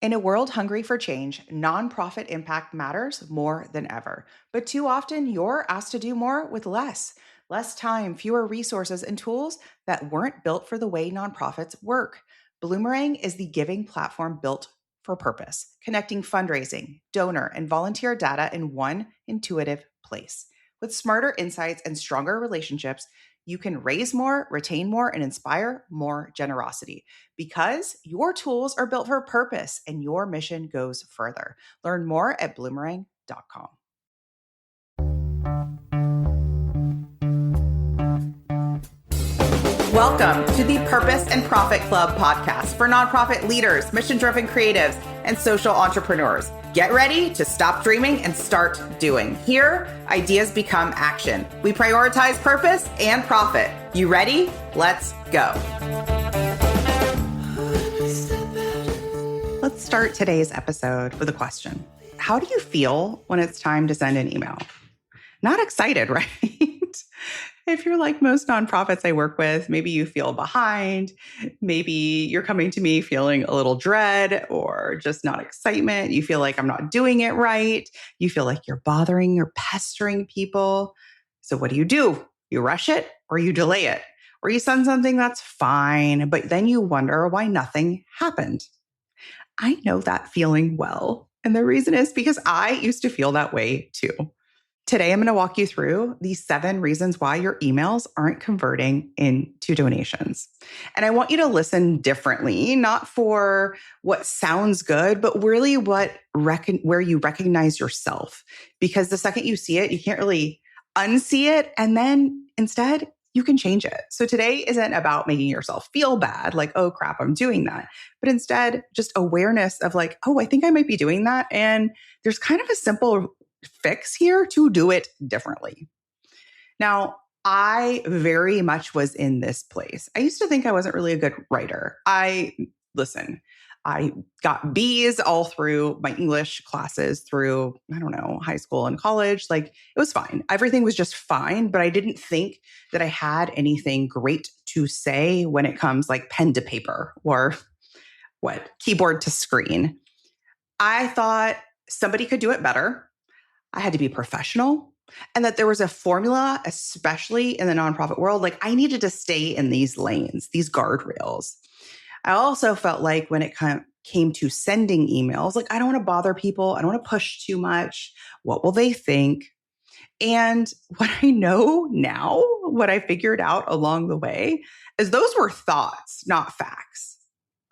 In a world hungry for change, nonprofit impact matters more than ever. But too often, you're asked to do more with less. Less time, fewer resources, and tools that weren't built for the way nonprofits work. Bloomerang is the giving platform built for purpose, connecting fundraising, donor, and volunteer data in one intuitive place. With smarter insights and stronger relationships, you can raise more, retain more, and inspire more generosity because your tools are built for a purpose and your mission goes further. Learn more at bloomerang.com. Welcome to the Purpose and Profit Club podcast for nonprofit leaders, mission-driven creatives, and social entrepreneurs. Get ready to stop dreaming and start doing. Here, ideas become action. We prioritize purpose and profit. You ready? Let's go. Let's start today's episode with a question. How do you feel when it's time to send an email? Not excited, right? If you're like most nonprofits I work with, maybe you feel behind. Maybe you're coming to me feeling a little dread or just not excitement. You feel like I'm not doing it right. You feel like you're bothering or pestering people. So what do? You rush it or you delay it, or you send something that's fine, but then you wonder why nothing happened. I know that feeling well. And the reason is because I used to feel that way too. Today, I'm going to walk you through the 7 reasons why your emails aren't converting into donations. And I want you to listen differently, not for what sounds good, but really where you recognize yourself. Because the second you see it, you can't really unsee it. And then instead, you can change it. So today isn't about making yourself feel bad, like, oh crap, I'm doing that. But instead, just awareness of like, oh, I think I might be doing that. And there's kind of a simple fix here to do it differently. Now, I very much was in this place. I used to think I wasn't really a good writer. I got B's all through my English classes through, high school and college. Like it was fine. Everything was just fine, but I didn't think that I had anything great to say when it comes like pen to paper or keyboard to screen. I thought somebody could do it better. I had to be professional, and that there was a formula, especially in the nonprofit world. Like I needed to stay in these lanes, these guardrails. I also felt like when it came to sending emails, like I don't want to bother people. I don't want to push too much. What will they think? And what I know now, what I figured out along the way is those were thoughts, not facts.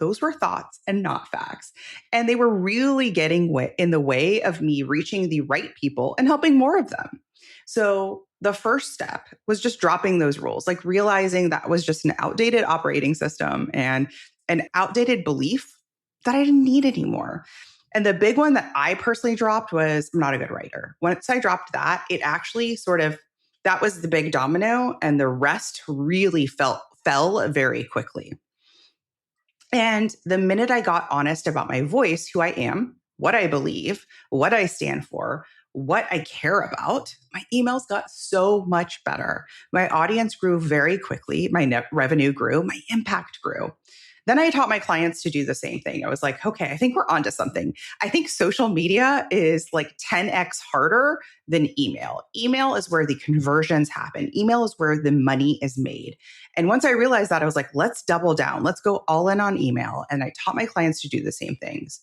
Those were thoughts and not facts. And they were really getting in the way of me reaching the right people and helping more of them. So the first step was just dropping those rules, like realizing that was just an outdated operating system and an outdated belief that I didn't need anymore. And the big one that I personally dropped was I'm not a good writer. Once I dropped that, it actually that was the big domino, and the rest really fell very quickly. And the minute I got honest about my voice, who I am, what I believe, what I stand for, what I care about, my emails got so much better. My audience grew very quickly. My net revenue grew. My impact grew. Then I taught my clients to do the same thing. I was like, okay, I think we're onto something. I think social media is like 10x harder than email. Email is where the conversions happen. Email is where the money is made. And once I realized that, I was like, let's double down. Let's go all in on email. And I taught my clients to do the same things.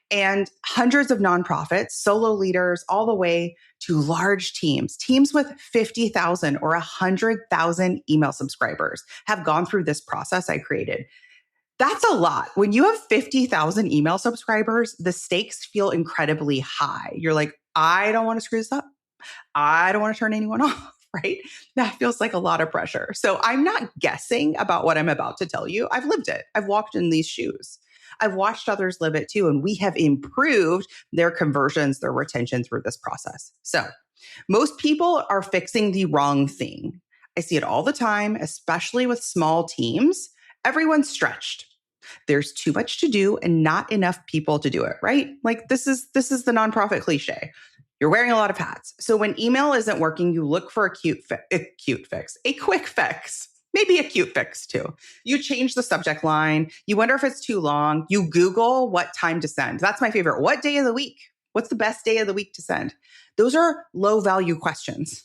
And hundreds of nonprofits, solo leaders, all the way to large teams with 50,000 or 100,000 email subscribers have gone through this process I created. That's a lot. When you have 50,000 email subscribers, the stakes feel incredibly high. You're like, I don't want to screw this up. I don't want to turn anyone off, right? That feels like a lot of pressure. So I'm not guessing about what I'm about to tell you. I've lived it. I've walked in these shoes. I've watched others live it too. And we have improved their conversions, their retention through this process. So most people are fixing the wrong thing. I see it all the time, especially with small teams. Everyone's stretched. There's too much to do and not enough people to do it, right? Like this is the nonprofit cliche. You're wearing a lot of hats. So when email isn't working, you look for a quick fix. Maybe a cute fix too. You change the subject line. You wonder if it's too long. You Google what time to send. That's my favorite. What day of the week? What's the best day of the week to send? Those are low value questions.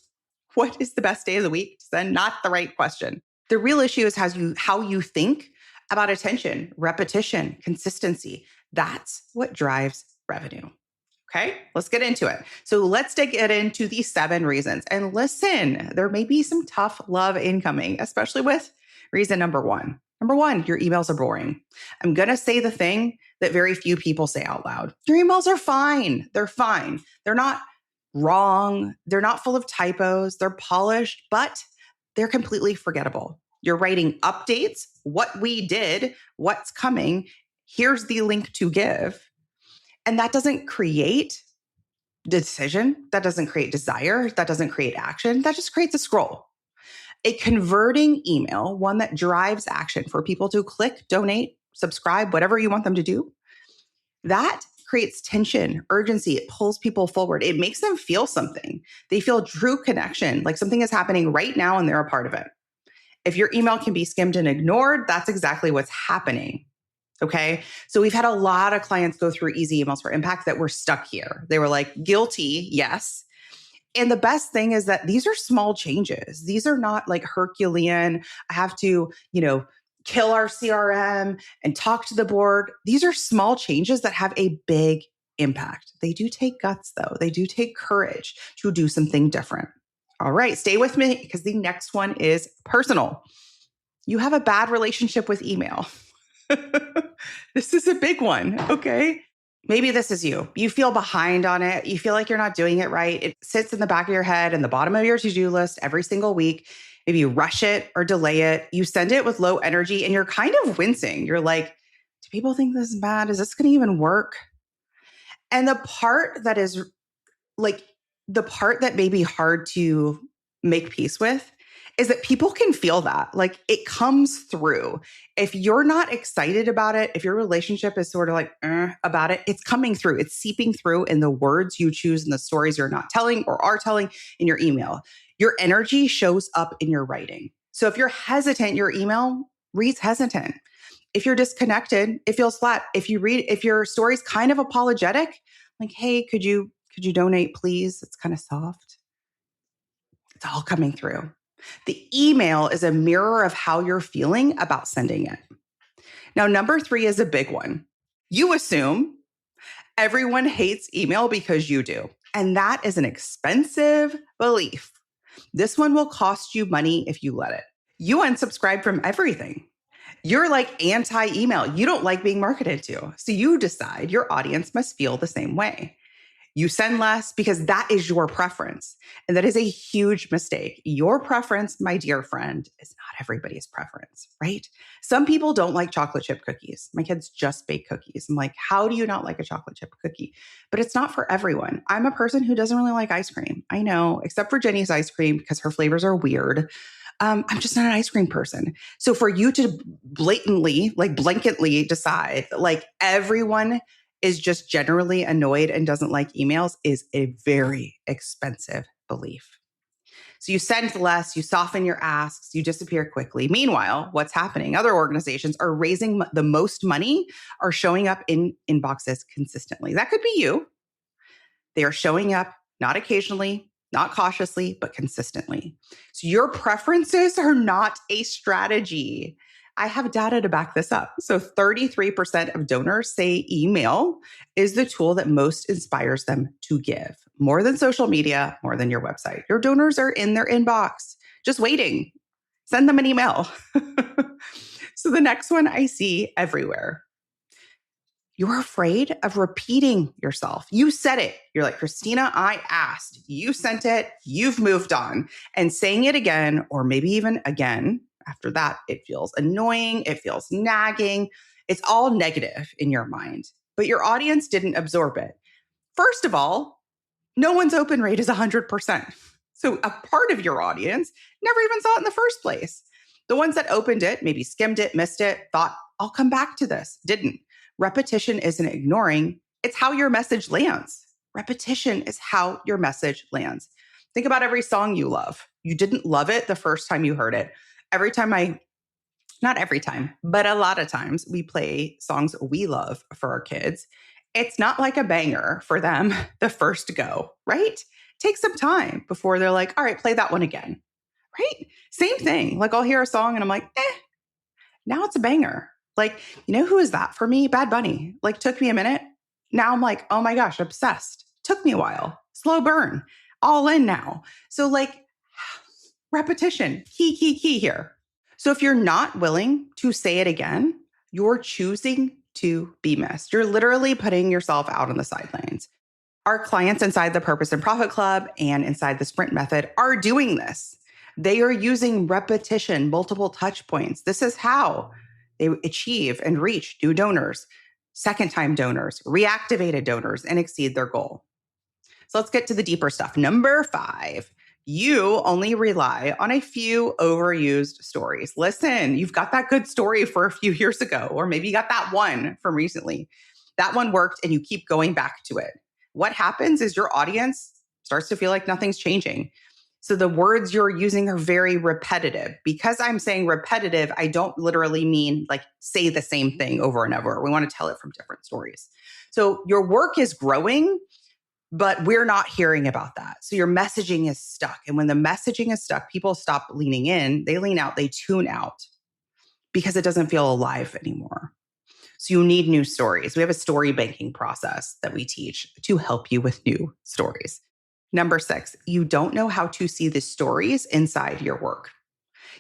What is the best day of the week to send? Not the right question. The real issue is how you think about attention, repetition, consistency. That's what drives revenue. Okay, let's get into it. So let's get into the 7 reasons. And listen, there may be some tough love incoming, especially with reason number 1. Number 1, your emails are boring. I'm going to say the thing that very few people say out loud. Your emails are fine. They're fine. They're not wrong. They're not full of typos. They're polished, but they're completely forgettable. You're writing updates, what we did, what's coming. Here's the link to give. And that doesn't create decision. That doesn't create desire. That doesn't create action. That just creates a scroll. A converting email, one that drives action for people to click, donate, subscribe, whatever you want them to do, that creates tension, urgency. It pulls people forward. It makes them feel something. They feel true connection, like something is happening right now and they're a part of it. If your email can be skimmed and ignored, that's exactly what's happening. Okay. So we've had a lot of clients go through easy emails for impact that were stuck here. They were like, guilty, yes. And the best thing is that these are small changes. These are not like Herculean. I have to, kill our CRM and talk to the board. These are small changes that have a big impact. They do take guts though. They do take courage to do something different. All right. Stay with me because the next one is personal. You have a bad relationship with email. This is a big one, okay? Maybe this is you. You feel behind on it. You feel like you're not doing it right. It sits in the back of your head and the bottom of your to-do list every single week. Maybe you rush it or delay it. You send it with low energy and you're kind of wincing. You're like, do people think this is bad? Is this going to even work? And the part that is like the part that may be hard to make peace with is that people can feel that. Like it comes through. If you're not excited about it, if your relationship is sort of like about it, it's coming through. It's seeping through in the words you choose and the stories you're not telling or are telling in your email. Your energy shows up in your writing. So if you're hesitant, your email reads hesitant. If you're disconnected, it feels flat. If your story's kind of apologetic, like, hey, could you donate, please? It's kind of soft. It's all coming through. The email is a mirror of how you're feeling about sending it. Now, number 3 is a big one. You assume everyone hates email because you do. And that is an expensive belief. This one will cost you money if you let it. You unsubscribe from everything. You're like anti-email. You don't like being marketed to. So you decide your audience must feel the same way. You send less because that is your preference. And that is a huge mistake. Your preference, my dear friend, is not everybody's preference, right? Some people don't like chocolate chip cookies. My kids just bake cookies. I'm like, how do you not like a chocolate chip cookie? But it's not for everyone. I'm a person who doesn't really like ice cream. I know, except for Jenny's ice cream because her flavors are weird. I'm just not an ice cream person. So for you to blanketly decide like everyone is just generally annoyed and doesn't like emails is a very expensive belief. So you send less, you soften your asks, you disappear quickly. Meanwhile, what's happening? Other organizations are raising the most money, are showing up in inboxes consistently. That could be you. They are showing up not occasionally, not cautiously, but consistently. So your preferences are not a strategy. I have data to back this up. So 33% of donors say email is the tool that most inspires them to give. More than social media, more than your website. Your donors are in their inbox, just waiting. Send them an email. So the next one I see everywhere. You're afraid of repeating yourself. You said it. You're like, Christina, I asked. You sent it. You've moved on. And saying it again, or maybe even again, after that, it feels annoying. It feels nagging. It's all negative in your mind, but your audience didn't absorb it. First of all, no one's open rate is 100%. So a part of your audience never even saw it in the first place. The ones that opened it, maybe skimmed it, missed it, thought, I'll come back to this, didn't. Repetition isn't ignoring. It's how your message lands. Repetition is how your message lands. Think about every song you love. You didn't love it the first time you heard it. not every time, but a lot of times we play songs we love for our kids. It's not like a banger for them the first go, right? Take some time before they're like, all right, play that one again, right? Same thing. Like I'll hear a song and I'm like, now it's a banger. Like, you know who is that for me? Bad Bunny. Like took me a minute. Now I'm like, oh my gosh, obsessed. Took me a while. Slow burn. All in now. So like repetition, key here. So if you're not willing to say it again, you're choosing to be missed. You're literally putting yourself out on the sidelines. Our clients inside the Purpose and Profit Club and inside the Sprint Method are doing this. They are using repetition, multiple touch points. This is how they achieve and reach new donors, second-time donors, reactivated donors, and exceed their goal. So let's get to the deeper stuff. Number 5, you only rely on a few overused stories. Listen, you've got that good story for a few years ago, or maybe you got that one from recently. That one worked and you keep going back to it. What happens is your audience starts to feel like nothing's changing. So the words you're using are very repetitive. Because I'm saying repetitive, I don't literally mean like say the same thing over and over. We want to tell it from different stories. So your work is growing, but we're not hearing about that. So your messaging is stuck. And when the messaging is stuck, people stop leaning in, they lean out, they tune out because it doesn't feel alive anymore. So you need new stories. We have a story banking process that we teach to help you with new stories. Number 6, you don't know how to see the stories inside your work.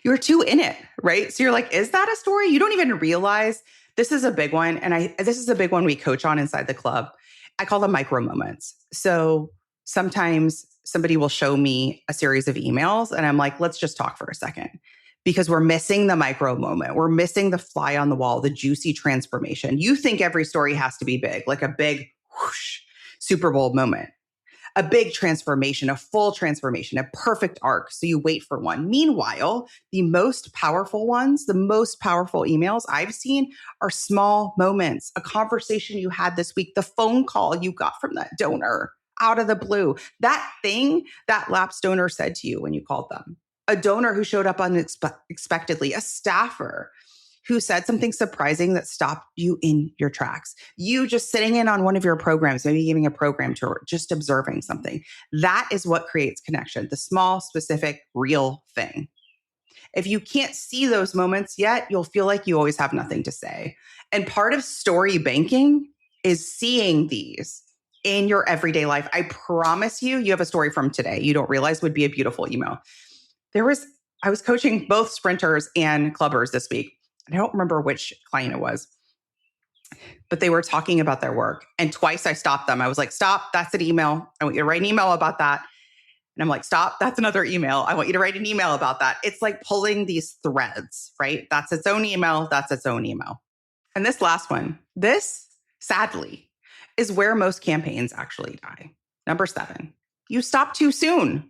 You're too in it, right? So you're like, is that a story? You don't even realize this is a big one. And this is a big one we coach on inside the club. I call them micro moments. So sometimes somebody will show me a series of emails and I'm like, let's just talk for a second because we're missing the micro moment. We're missing the fly on the wall, the juicy transformation. You think every story has to be big, like a big whoosh, Super Bowl moment, a big transformation, a full transformation, a perfect arc. So you wait for one. Meanwhile, the most powerful ones, the most powerful emails I've seen are small moments, a conversation you had this week, the phone call you got from that donor out of the blue, that thing that lapsed donor said to you when you called them, a donor who showed up unexpectedly, a staffer who said something surprising that stopped you in your tracks. You just sitting in on one of your programs, maybe giving a program tour, just observing something. That is what creates connection, the small, specific, real thing. If you can't see those moments yet, you'll feel like you always have nothing to say. And part of story banking is seeing these in your everyday life. I promise you, you have a story from today you don't realize would be a beautiful email. I was coaching both sprinters and clubbers this week. I don't remember which client it was, but they were talking about their work. And twice I stopped them. I was like, stop, that's an email. I want you to write an email about that. And I'm like, stop, that's another email. I want you to write an email about that. It's like pulling these threads, right? That's its own email. That's its own email. And this last one, this sadly is where most campaigns actually die. Number 7, you stop too soon.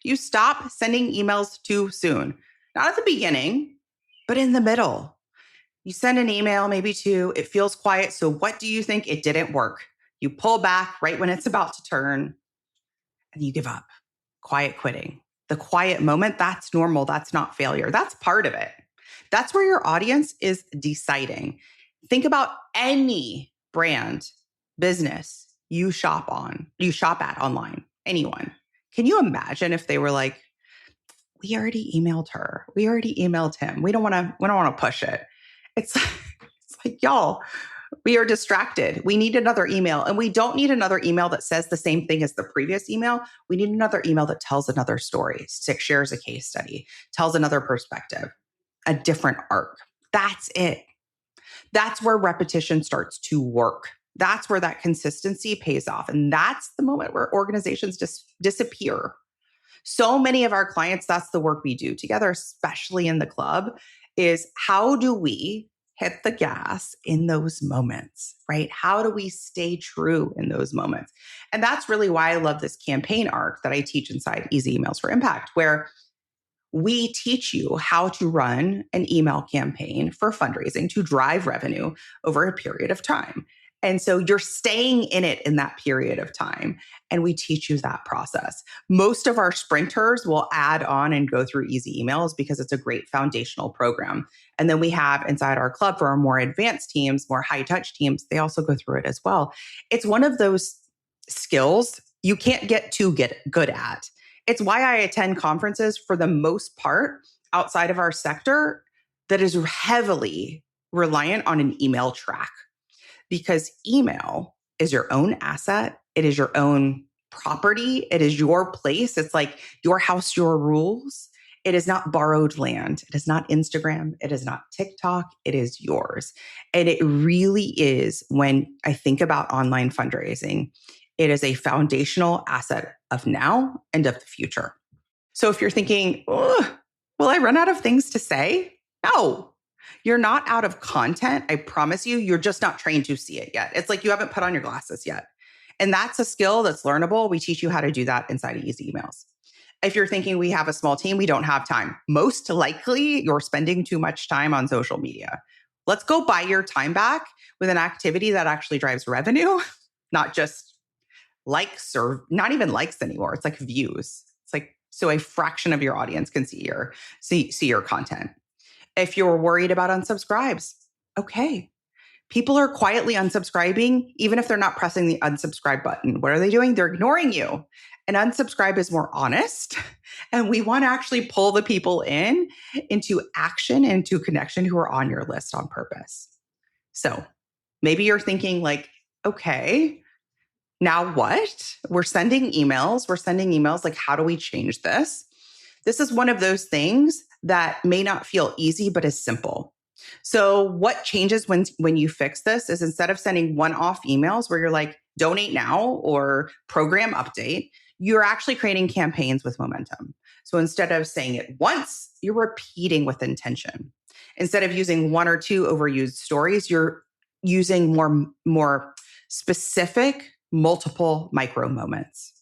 You stop sending emails too soon. Not at the beginning, but in the middle. You send an email, maybe 2, it feels quiet. So what do you think? It didn't work. You pull back right when it's about to turn and you give up. Quiet quitting. The quiet moment, that's normal. That's not failure. That's part of it. That's where your audience is deciding. Think about any brand, business you shop at online, anyone. Can you imagine if they were like, we already emailed her. We already emailed him. We don't want to push it. It's like, y'all, we are distracted. We need another email. And we don't need another email that says the same thing as the previous email. We need another email that tells another story, shares a case study, tells another perspective, a different arc. That's it. That's where repetition starts to work. That's where that consistency pays off. And that's the moment where organizations just disappear. So many of our clients, that's the work we do together, especially in the club, is how do we hit the gas in those moments, right? How do we stay true in those moments? And that's really why I love this campaign arc that I teach inside Easy Emails for Impact, where we teach you how to run an email campaign for fundraising to drive revenue over a period of time. And so you're staying in it in that period of time. And we teach you that process. Most of our sprinters will add on and go through easy emails because it's a great foundational program. And then we have inside our club for our more advanced teams, more high touch teams, they also go through it as well. It's one of those skills you can't get too good at. It's why I attend conferences for the most part outside of our sector that is heavily reliant on an email track, because email is your own asset. It is your own property. It is your place. It's like your house, your rules. It is not borrowed land. It is not Instagram. It is not TikTok. It is yours. And it really is, when I think about online fundraising, it is a foundational asset of now and of the future. So if you're thinking, will I run out of things to say? No, you're not out of content. I promise you, you're just not trained to see it yet. It's like you haven't put on your glasses yet. And that's a skill that's learnable. We teach you how to do that inside of Easy Emails. If you're thinking we have a small team, we don't have time. Most likely you're spending too much time on social media. Let's go buy your time back with an activity that actually drives revenue, not just likes, or not even likes anymore. It's like views. It's like, so a fraction of your audience can see your content. If you're worried about unsubscribes, okay. People are quietly unsubscribing, even if they're not pressing the unsubscribe button. What are they doing? They're ignoring you. And unsubscribe is more honest. And we want to actually pull the people into action, into connection, who are on your list on purpose. So maybe you're thinking like, okay, now what? We're sending emails. Like, how do we change this? This is one of those things that may not feel easy, but is simple. So what changes when you fix this is, instead of sending one-off emails where you're like, donate now or program update, you're actually creating campaigns with momentum. So instead of saying it once, you're repeating with intention. Instead of using one or two overused stories, you're using more specific, multiple micro moments.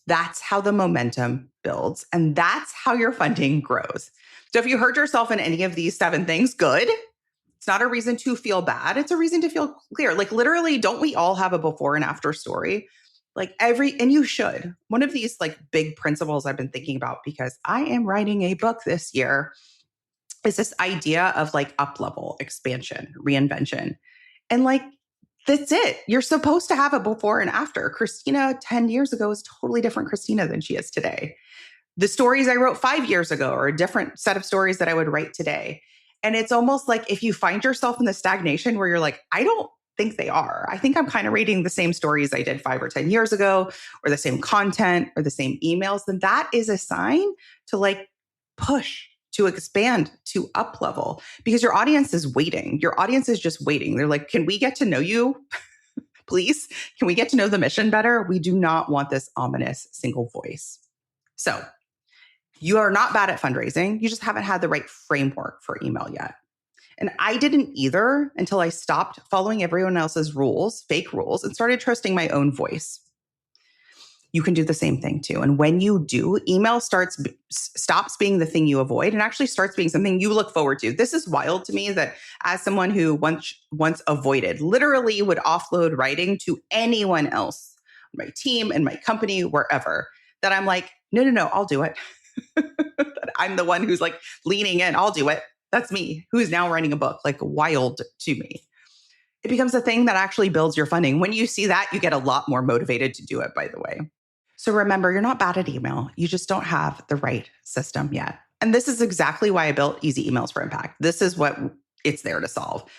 That's how the momentum builds. And that's how your funding grows. So if you hurt yourself in any of these 7 things, good. It's not a reason to feel bad. It's a reason to feel clear. Like, literally, don't we all have a before and after story? Like and you should. One of these like big principles I've been thinking about, because I am writing a book this year, is this idea of like up level, expansion, reinvention. And like, that's it. You're supposed to have a before and after. Christina 10 years ago is totally different Christina than she is today. The stories I wrote 5 years ago are a different set of stories that I would write today. And it's almost like, if you find yourself in the stagnation where you're like, I don't think they are. I think I'm kind of reading the same stories I did 5 or 10 years ago, or the same content or the same emails, then that is a sign to like push, to expand, to up level, because your audience is waiting. Your audience is just waiting. They're like, can we get to know you? Please, can we get to know the mission better? We do not want this ominous single voice. So you are not bad at fundraising. You just haven't had the right framework for email yet. And I didn't either until I stopped following everyone else's rules, fake rules, and started trusting my own voice. You can do the same thing too. And when you do, email stops being the thing you avoid and actually starts being something you look forward to. This is wild to me, that as someone who once avoided, literally would offload writing to anyone else, my team and my company, wherever, that I'm like, no, I'll do it. I'm the one who's like leaning in. I'll do it. That's me, who's now writing a book, like wild to me. It becomes a thing that actually builds your funding. When you see that, you get a lot more motivated to do it, by the way. So remember, you're not bad at email. You just don't have the right system yet. And this is exactly why I built Easy Emails for Impact. This is what it's there to solve.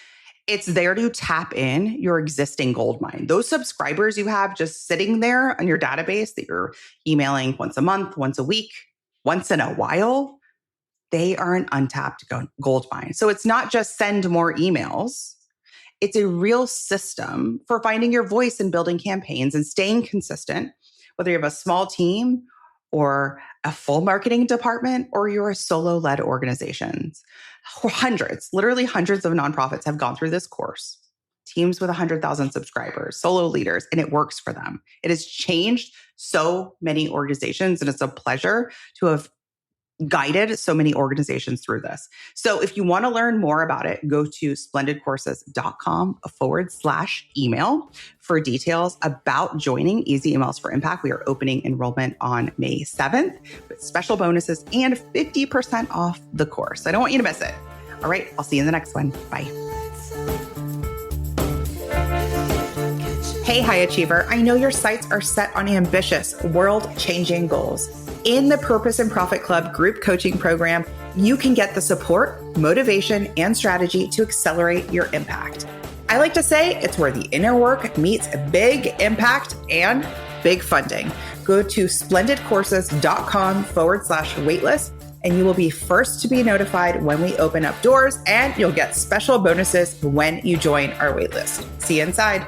It's there to tap in your existing gold mine. Those subscribers you have just sitting there on your database that you're emailing once a month, once a week, once in a while, they are an untapped gold mine. So it's not just send more emails. It's a real system for finding your voice and building campaigns and staying consistent, whether you have a small team or a full marketing department, or you're a solo-led organization. Literally hundreds of nonprofits have gone through this course. Teams with 100,000 subscribers, solo leaders, and it works for them. It has changed so many organizations, and it's a pleasure to have guided so many organizations through this. So if you want to learn more about it, go to splendidcourses.com/email for details about joining Easy Emails for Impact. We are opening enrollment on May 7th with special bonuses and 50% off the course. I don't want you to miss it. All right, I'll see you in the next one. Bye. Hey, high achiever. I know your sights are set on ambitious, world-changing goals. In the Purpose and Profit Club group coaching program, you can get the support, motivation, and strategy to accelerate your impact. I like to say it's where the inner work meets big impact and big funding. Go to splendidcourses.com/waitlist, and you will be first to be notified when we open up doors, and you'll get special bonuses when you join our waitlist. See you inside.